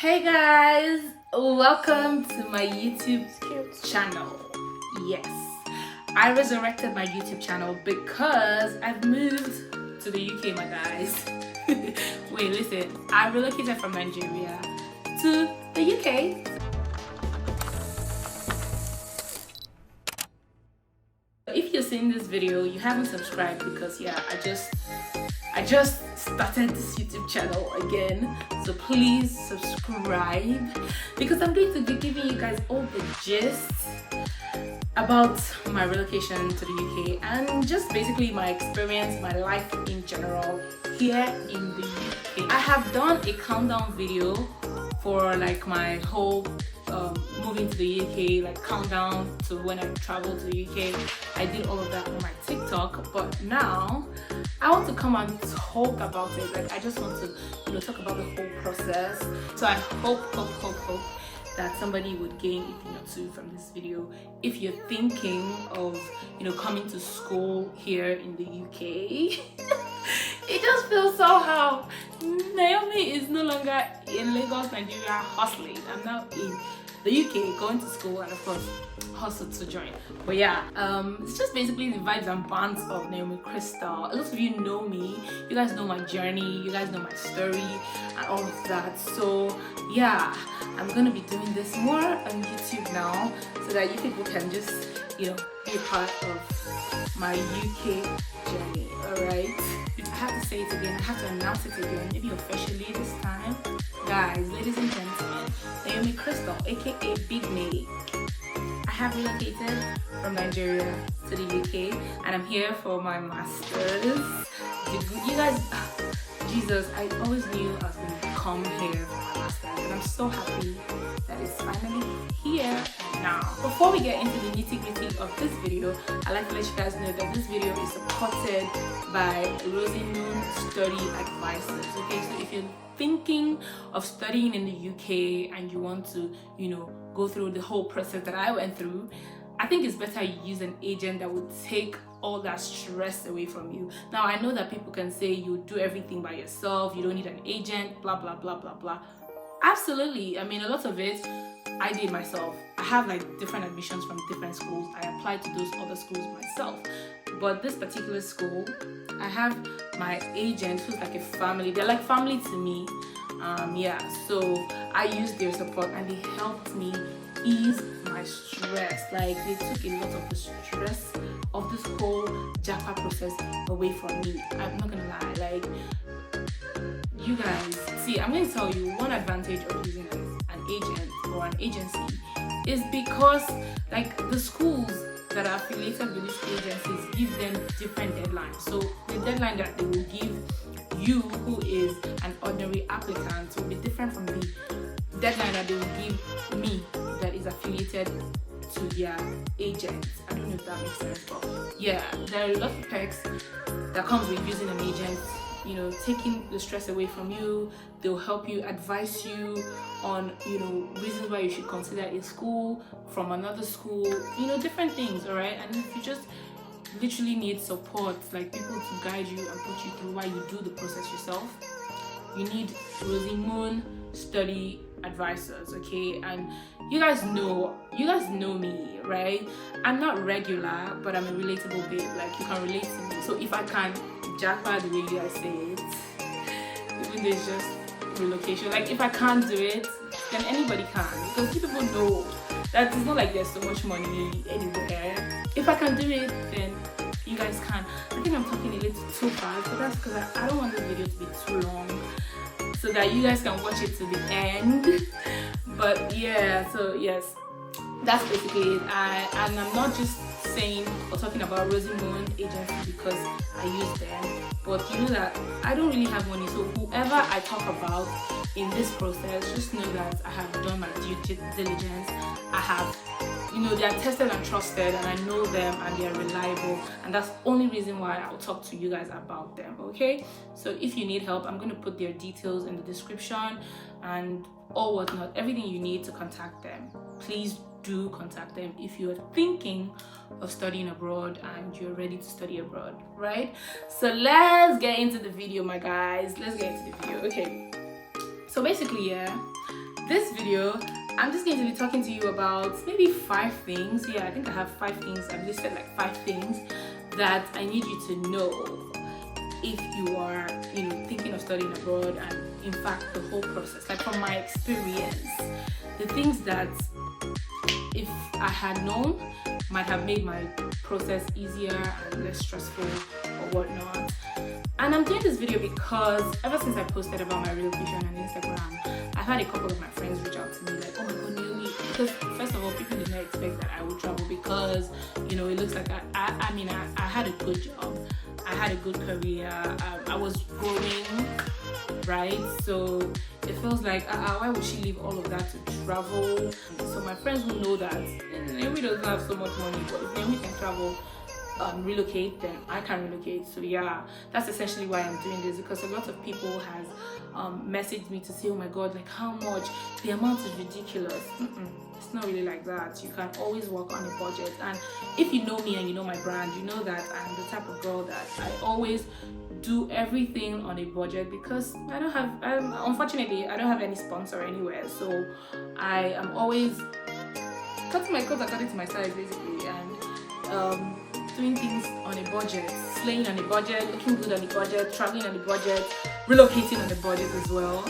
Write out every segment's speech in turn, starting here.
Hey guys, welcome to my YouTube channel. Yes, I resurrected my YouTube channel because I've moved to the UK, my guys. Wait, listen, I relocated from Nigeria to the UK. If you're seeing this video, you haven't subscribed because I just started this YouTube channel again, so please subscribe because I'm going to be giving you guys all the gist about my relocation to the UK and just basically my experience, my life in general here in the UK. I have done a countdown video for like my whole moving to the UK, like countdown to when I traveled to the UK. I did all of that on my TikTok, but now I want to come and talk about it. Like I just want to talk about the whole process. So I hope that somebody would gain a thing or two from this video. If you're thinking of coming to school here in the UK, it just feels somehow. Naomi is no longer in Lagos, Nigeria hustling. I'm now in the UK going to school and of course hustle to join. But yeah, it's just basically the vibes and bands of Naomi Crystal. A lot of you know me, you guys know my journey, you guys know my story and all of that. So yeah, I'm gonna be doing this more on YouTube now so that you people can just be a part of my UK journey. Alright, I have to say it again, I have to announce it again, maybe officially this time. Guys, ladies and gentlemen, Naomi Crystal, aka Big May. I have relocated from Nigeria to the UK and I'm here for my master's degree. You guys, Jesus, I always knew I was going to come here for my master's and I'm so happy that it's finally here now. Before we get into the nitty-gritty of this video, I'd like to let you guys know that this video is supported by Rosymoon Study Advisors. Okay, so if you're thinking of studying in the UK and you want to, go through the whole process that I went through, I think it's better you use an agent that would take all that stress away from you. Now, I know that people can say you do everything by yourself, you don't need an agent, blah, blah, blah, blah, blah. Absolutely. I mean, a lot of it I did myself. I have like different admissions from different schools. I applied to those other schools myself. But this particular school, I have my agent who's like a family. They're like family to me. So I used their support and they helped me ease my stress. Like they took a lot of the stress of this whole JAPA process away from me. I'm not gonna lie, like you guys, see, I'm going to tell you one advantage of using an agent or an agency is because like the schools that are affiliated with these agencies give them different deadlines. So the deadline that they will give you, who is an ordinary applicant, will be different from the deadline that they will give me that is affiliated to their agent. I don't know if that makes sense, but yeah, there are a lot of perks that comes with using an agent. Taking the stress away from you. They'll help you, advise you on, reasons why you should consider a school from another school, different things, all right? And if you just literally need support, like people to guide you and put you through while you do the process yourself, you need Rosymoon Study Advisors, okay? And you guys know me, right? I'm not regular, but I'm a relatable babe. Like you can relate to me. So if I can jackpot the way you guys say it, even though it's just relocation, like if I can't do it, then anybody can, because you people know that it's not like there's so much money anywhere. If I can do it, then you guys can. I think I'm talking a little too fast, but that's because I don't want this video to be too long, so that you guys can watch it to the end. But yeah, so yes, that's basically it. And I'm not just saying or talking about Rosymoon agency because I use them, but you know that I don't really have money, so whoever I talk about in this process, just know that I have done my due diligence. I have, they are tested and trusted and I know them and they are reliable, and that's the only reason why I'll talk to you guys about them, okay? So if you need help, I'm going to put their details in the description and all whatnot, everything you need to contact them. Please do contact them if you're thinking of studying abroad and you're ready to study abroad, right? So let's get into the video, my guys. Let's get into the video. Okay, so basically, yeah, this video, I'm just going to be talking to you about maybe 5 things. Yeah, I think I have 5 things. I've listed like 5 things that I need you to know if you are, thinking of studying abroad, and in fact the whole process. Like from my experience, the things that if I had known might have made my process easier and less stressful or whatnot. And I'm doing this video because ever since I posted about my relocation on Instagram, I've had a couple of my friends reach out to me like, oh my god, Naomi, because first of all, people did not expect that I would travel because, it looks like I had a good job, I had a good career, I was growing, right? So it feels like, why would she leave all of that to travel? So my friends will know that Naomi doesn't have so much money, but if Naomi can travel, relocate, then I can relocate. So yeah, that's essentially why I'm doing this, because a lot of people has messaged me to say, oh my god, like how much, the amount is ridiculous. It's not really like that. You can always work on a budget, and if you know me and you know my brand, you know that I'm the type of girl that I always do everything on a budget, because I don't have unfortunately I don't have any sponsor anywhere, so I am always cutting my coat according to my size basically, and doing things on a budget, slaying on a budget, looking good on a budget, traveling on a budget, relocating on a budget as well.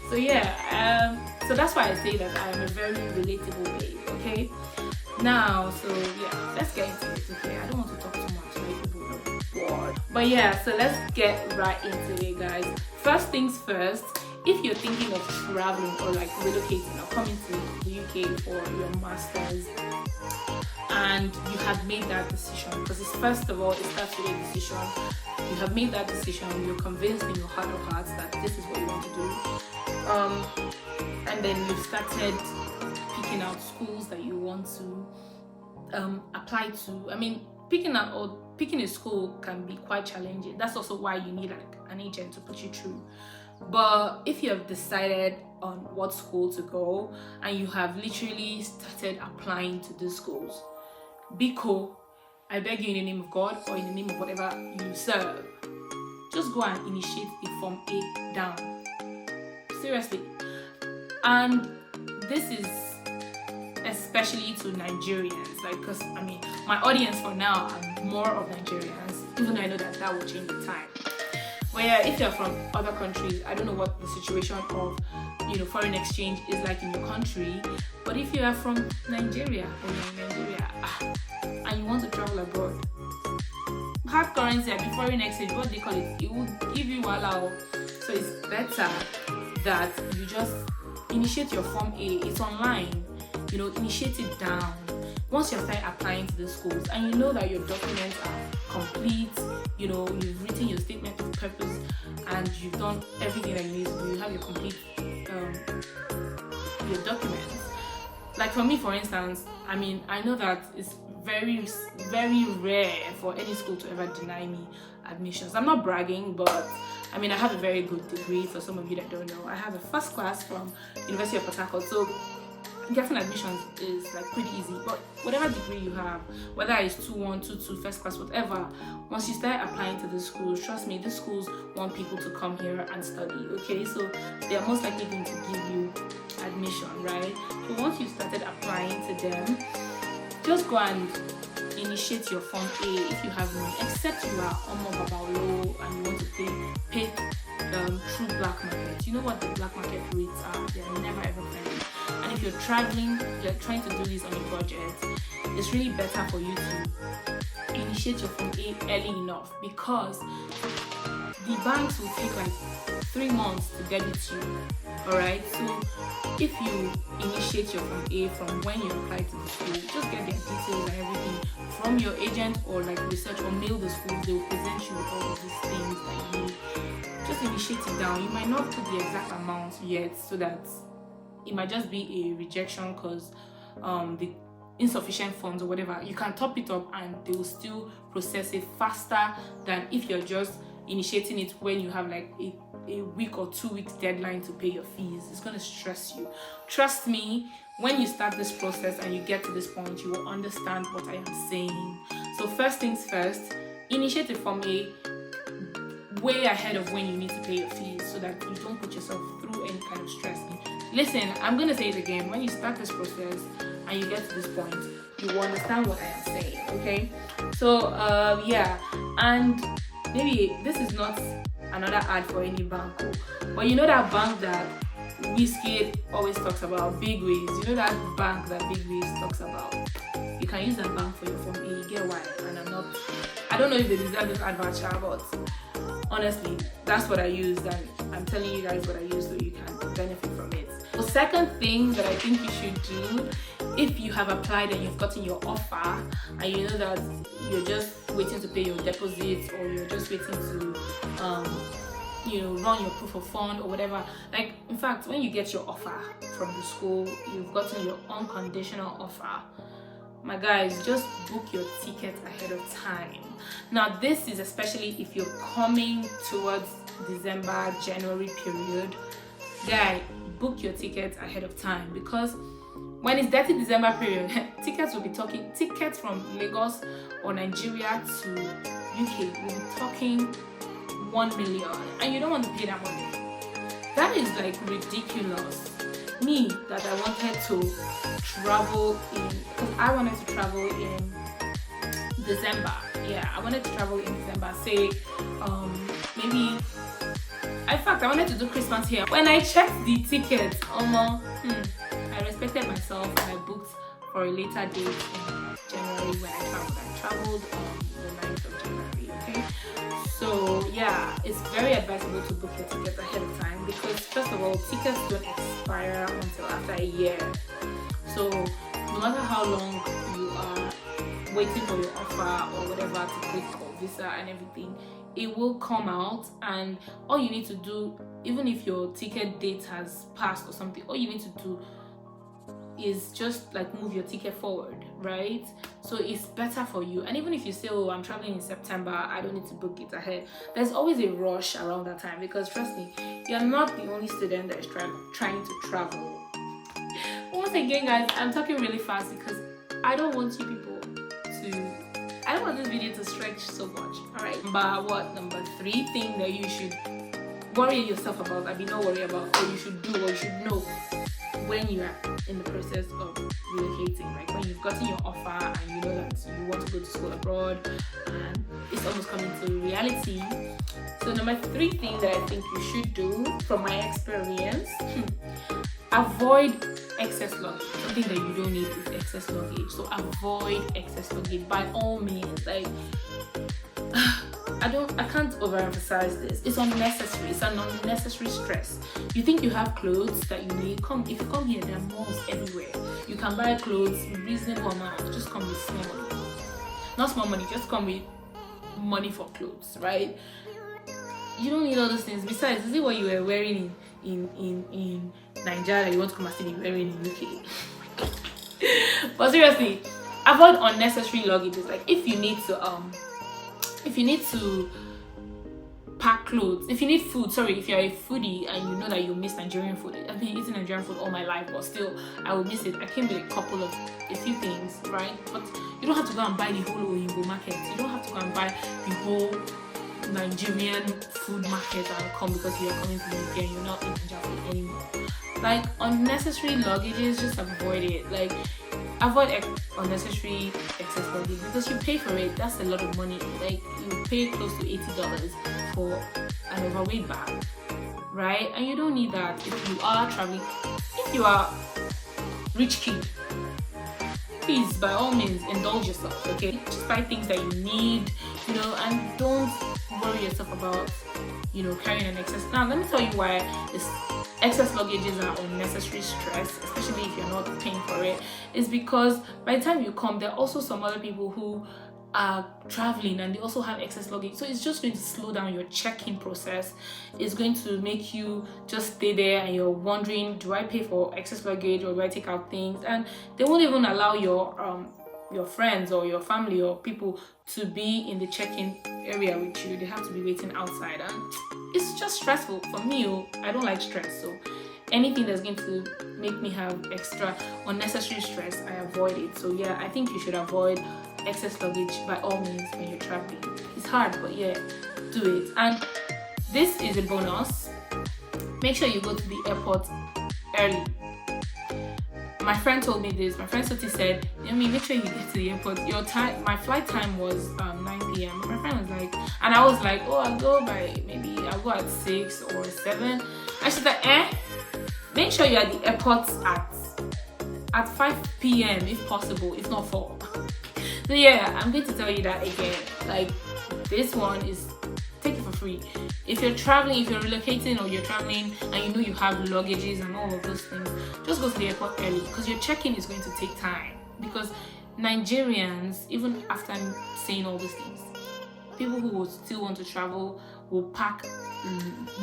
So yeah, so that's why I say that I am a very relatable babe, okay? Now, so yeah, let's get into it, okay? I don't want to talk too much, like people are bored. But yeah, so let's get right into it, guys. First things first, if you're thinking of traveling or like relocating or coming to the UK for your master's, and you have made that decision, because it's first of all, it starts with a decision. You have made that decision, you're convinced in your heart of hearts that this is what you want to do, and then you've started picking out schools that you want to apply to. I mean, picking a school can be quite challenging. That's also why you need like an agent to put you through. But if you have decided on what school to go and you have literally started applying to these schools, Biko, I beg you in the name of God or in the name of whatever you serve, just go and initiate the Form A down. Seriously. And this is especially to Nigerians, like, because I mean, my audience for now are more of Nigerians, even though I know that will change with time. But yeah, if you're from other countries, I don't know what the situation of foreign exchange is like in your country, but if you are from Nigeria or you're in Nigeria and you want to travel abroad, hard currency and foreign exchange, what they call it will give you allow. So it's better that you just initiate your Form A. It's online, initiate it down. Once you start applying to the schools and you know that your documents are complete, you've written your statement of purpose and you've done everything that you need to do, you have your complete your documents. Like for me, for instance, I mean, I know that it's very, very rare for any school to ever deny me admissions. I'm not bragging, but I mean, I have a very good degree. For some of you that don't know, I have a first class from University of Port Harcourt, so getting admissions is like pretty easy. But whatever degree you have, whether it's 2-1, 2-2, first class, whatever, once you start applying to the schools, trust me, these schools want people to come here and study, okay? So they are most likely going to give you admission, right? So once you started applying to them, just go and initiate your Form A if you have money, except you are about low and you want to pay through black market. You know what the black market rates are? They are never ever friendly. And if you're traveling, you're trying to do this on a budget, it's really better for you to initiate your Form A early enough, because the banks will take like 3 months to get it to you. Alright, so if you initiate your Form A from when you apply to the school, just get their details and everything from your agent, or like research or mail the school. They will present you with all of these things that you need. Just initiate it down. You might not put the exact amount yet, so that it might just be a rejection because the insufficient funds or whatever. You can top it up and they will still process it faster than if you're just initiating it when you have like a week or 2 weeks deadline to pay your fees. It's going to stress you. Trust me, when you start this process and you get to this point, you will understand what I am saying. So first things first, initiate a Form A way ahead of when you need to pay your fees, so that you don't put yourself through any kind of stress in listen, I'm gonna say it again. When you start this process and you get to this point, you will understand what I am saying, okay? So yeah, and maybe this is not another ad for any bank, but you know that bank that Whiskey always talks about, Big Ways. You know that bank that Big Ways talks about? You can use that bank for your phone. You get why? And I don't know if they deserve this advert, but honestly, that's what I used, and I'm telling you guys what I use so you can benefit from it. The second thing that I think you should do, if you have applied and you've gotten your offer and you know that you're just waiting to pay your deposit, or you're just waiting to run your proof of fund or whatever, like, in fact, when you get your offer from the school, you've gotten your unconditional offer, my guys, just book your ticket ahead of time. Now this is especially if you're coming towards December, January period. Guy, book your tickets ahead of time, because when it's dirty December period, tickets will be talking. Tickets from Lagos or Nigeria to UK will be talking 1 million, and you don't want to pay that money. That is like ridiculous. Me, that I wanted to travel in, because I wanted to travel in December. Yeah, I wanted to travel in December. Say, maybe. In fact, I wanted to do Christmas here. When I checked the tickets, I respected myself and I booked for a later date in January when I traveled. I traveled on the 9th of January, okay? So yeah, it's very advisable to book your tickets ahead of time, because first of all, tickets don't expire until after a year. So no matter how long you are waiting for your offer or whatever to click or visa and everything, it will come out, and all you need to do, even if your ticket date has passed or something, all you need to do is just like move your ticket forward, right? So it's better for you. And even if you say, oh, I'm traveling in September, I don't need to book it ahead, there's always a rush around that time, because trust me, you're not the only student that is trying to travel. Once again, guys, I'm talking really fast because I don't want you people to, I don't want this video to stretch so much. All right, number 3 thing that you should worry yourself about, I mean, not worry about, or you should do, or you should know when you are in the process of relocating, like when you've gotten your offer and you know that you want to go to school abroad and it's almost coming to reality. So number 3 thing that I think you should do, from my experience, avoid excess luggage. Something that you don't need is excess luggage. So avoid excess luggage by all means. Like, I can't overemphasize this. It's unnecessary. It's an unnecessary stress. You think you have clothes that you need? If you come here, there are malls everywhere. You can buy clothes in reasonable amounts. Just come with small money. Not small money, just come with money for clothes, right? You don't need all those things. Besides, is it what you were wearing in Nigeria that you want to come and still be wearing in UK? But seriously, avoid unnecessary luggage. Like, if you need to pack clothes, if you need food, if you're a foodie and you know that you miss Nigerian food. I've been eating Nigerian food all my life, but still I will miss it. I came with a few things, right? But you don't have to go and buy the whole Oyinbo market. You don't have to go and buy the whole Nigerian food market and come because you are coming to the UK and you're not in Nigerian food anymore. Like, unnecessary luggages, just avoid it. Like, avoid unnecessary excess luggage, because you pay for it. That's a lot of money. Like, you pay close to $80 for an overweight bag, right? And you don't need that if you are traveling. If you are rich kid, please, by all means, indulge yourself, okay? Just buy things that you need, and don't worry yourself about, carrying an excess. Now, let me tell you why this excess luggages are unnecessary stress, especially if you're not paying for it. Is because by the time you come, there are also some other people who are traveling and they also have excess luggage. So it's just going to slow down your check-in process. It's going to make you just stay there and you're wondering, do I pay for excess luggage or do I take out things? And they won't even allow your friends or your family or people to be in the check-in area with you. They have to be waiting outside, and it's just stressful for me. I don't like stress, so anything that's going to make me have extra unnecessary stress, I avoid it. So yeah, I think you should avoid excess luggage by all means when you're traveling. It's hard, but yeah, do it. And this is a bonus. Make sure you go to the airport early. My friend told me this. My friend Soti said, make sure you get to the airport. My flight time was 9 p.m. My friend was like, and I was like, oh, I'll go at 6 or 7. And she's like, make sure you're at the airport at 5 p.m. if possible, if not 4. So yeah, I'm going to tell you that again. Like, this one is take it for free. If you're traveling, if you're relocating or you're traveling and you know you have luggages and all of those things, just go to the airport early, because your check-in is going to take time. Because Nigerians, even after saying all these things, people who would still want to travel will pack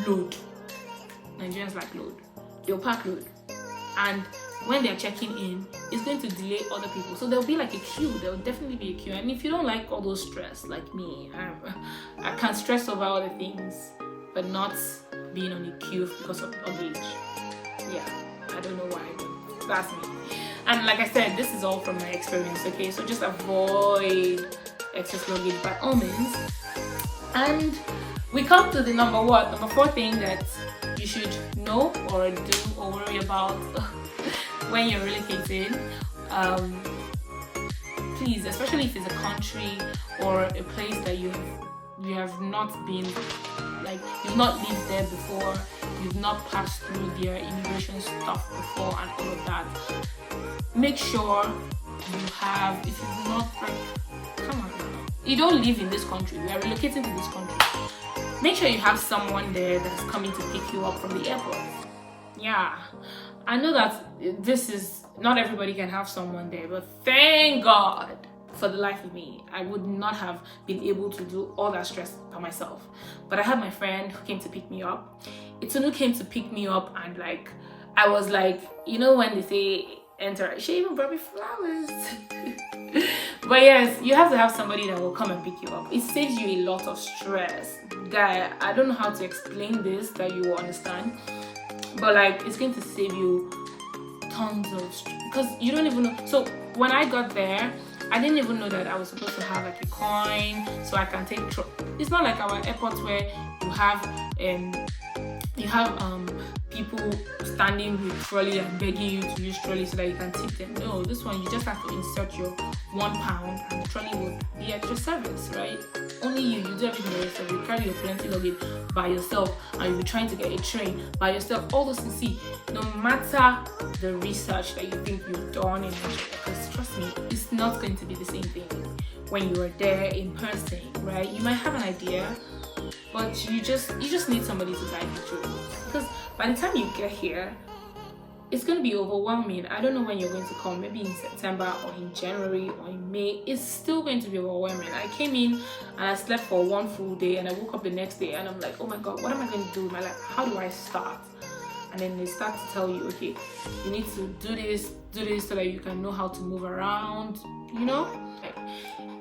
load. Nigerians like load. They'll pack load. And when they're checking in, it's going to delay other people. So there'll be like a queue. There'll definitely be a queue. And if you don't like all those stress, like me, I can stress over other things, but not being on a queue because of luggage. Yeah, I don't know why, but that's me. And like I said, this is all from my experience, okay? So just avoid excess luggage by all means. And we come to the number 4 thing that you should know or do or worry about when you're relocating. Please, especially if it's a country or a place that you have not been, like, you've not lived there before, you've not passed through their immigration stuff before and all of that. Make sure you have, if you've not, like, come on now, you don't live in this country, we are relocating to this country. Make sure you have someone there that's coming to pick you up from the airport. Yeah, I know that this is, not everybody can have someone there, but thank God, for the life of me, I would not have been able to do all that stress by myself. But I had my friend who came to pick me up. Itunu came to pick me up, and like, I was like, you know when they say enter, she even brought me flowers. But yes, you have to have somebody that will come and pick you up. It saves you a lot of stress. Guy, I don't know how to explain this that you will understand, but like, it's going to save you tons of stress, because you don't even know. So when I got there, I didn't even know that I was supposed to have like a coin so I can take it's not like our airports where you have people standing with trolley and begging you to use trolley so that you can tip them. No, this one you just have to insert your £1 and the trolley will be at your service, right? Only you do everything by yourself. You carry your plenty luggage by yourself, and you'll be trying to get a train by yourself. All those things. See, no matter the research that you think you've done in Nigeria, because trust me, it's not going to be the same thing when you are there in person, right? You might have an idea, but you just need somebody to guide you through. Because by the time you get here, it's going to be overwhelming. I don't know when you're going to come, maybe in September or in January or in May. It's still going to be overwhelming. I came in and I slept for one full day, and I woke up the next day and I'm like, oh my God, what am I going to do with my life? How do I start? And then they start to tell you, okay, you need to do this so that you can know how to move around, you know?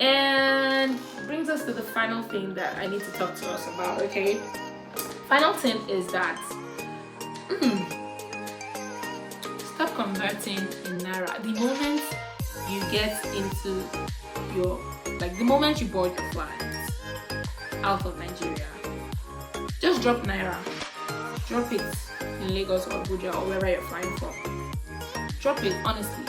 And brings us to the final thing that I need to talk to us about, okay? Final thing is that stop converting in Naira. The moment you get into the moment you board your flight out of Nigeria, just drop Naira. Drop it in Lagos or Abuja or wherever you're flying from. Drop it, honestly.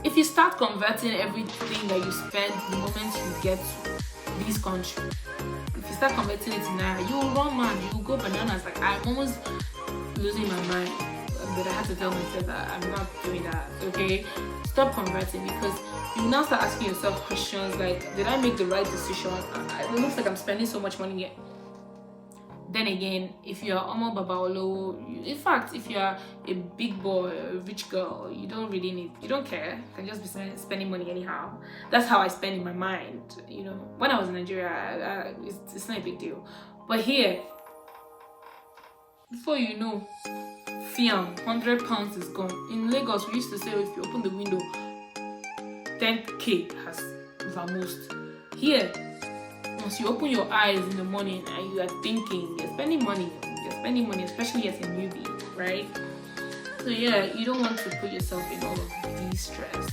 If you start converting everything that you spend the moment you get to this country, if you start converting it to Naira, you will run mad, you will go bananas. Like, I'm almost losing my mind, but I have to tell myself that I'm not doing that, okay? Stop converting, because you now start asking yourself questions like, did I make the right decision? It looks like I'm spending so much money yet. Then again, if you're Omo Babaolo, in fact, if you're a big boy, a rich girl, you don't care. You can just be spending money anyhow. That's how I spend in my mind, you know. When I was in Nigeria, it's not a big deal. But here, before you know, fiam, £100 is gone. In Lagos, we used to say, if you open the window, 10k has vamoosed. Here, once you open your eyes in the morning and you are thinking, you're spending money, especially as a newbie, right? So yeah, you don't want to put yourself in all of these stress.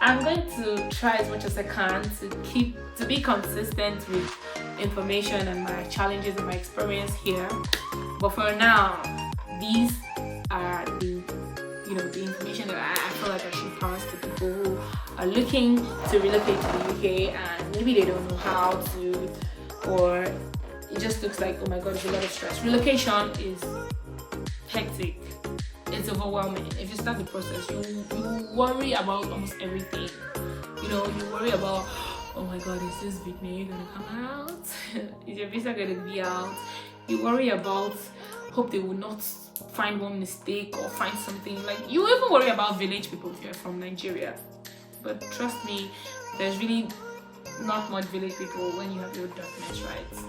I'm going to try as much as I can to be consistent with information and my challenges and my experience here. But for now, these are the the information that I feel like I should pass to people who are looking to relocate to the UK and maybe they don't know how to, or it just looks like, oh my god, it's a lot of stress. Relocation is hectic. It's overwhelming. If you start the process, you worry about almost everything. You worry about, oh my god, is this video gonna come out? Is your visa gonna be out? You worry about, hope they will not find one mistake or find something. Like, you even worry about village people if you're from Nigeria. But trust me, there's really not much village people when you have your documents right.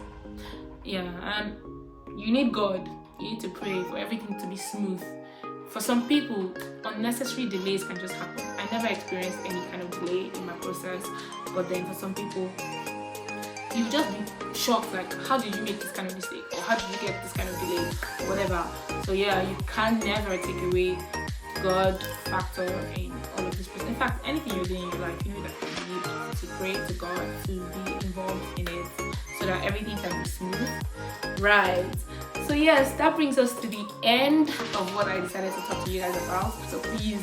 Yeah, and you need God. You need to pray for everything to be smooth. For some people, unnecessary delays can just happen. I never experienced any kind of delay in my process, but then for some people, you just be shocked, like, how did you make this kind of mistake, or how did you get this kind of delay, whatever. So yeah, you can never take away God factor in all of this process. In fact, anything you're doing in your life, you know that you need to pray to God to be involved in it so that everything can be smooth, right? So yes, that brings us to the end of what I decided to talk to you guys about. So please,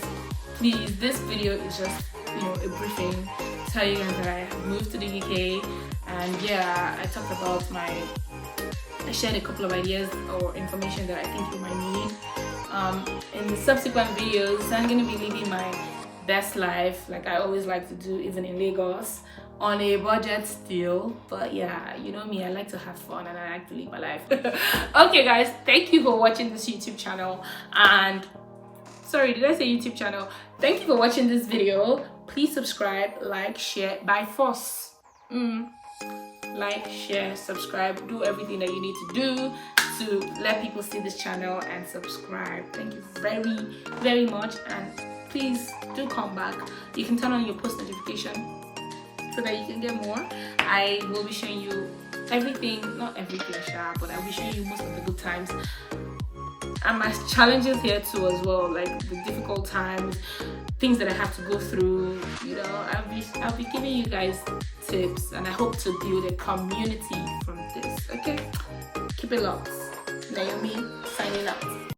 this video is just a briefing, tell you guys that I have moved to the UK, and yeah, I talked about I shared a couple of ideas or information that I think you might need. In the subsequent videos, I'm going to be living my best life, like I always like to do, even in Lagos, on a budget still. But yeah, you know me, I like to have fun and I like to live my life. Okay guys, thank you for watching this YouTube channel, and sorry, did I say YouTube channel? Thank you for watching this video. Please subscribe, like, share by force. Like, share, subscribe, do everything that you need to do to let people see this channel and subscribe. Thank you very, very much, and please do come back. You can turn on your post notification so that you can get more. I will be showing you everything, not everything, but I'll be showing you most of the good times and my challenges here too as well, like the difficult times, things that I have to go through. I'll be giving you guys tips, and I hope to build a community from this. Okay, keep it locked. Naomi signing out.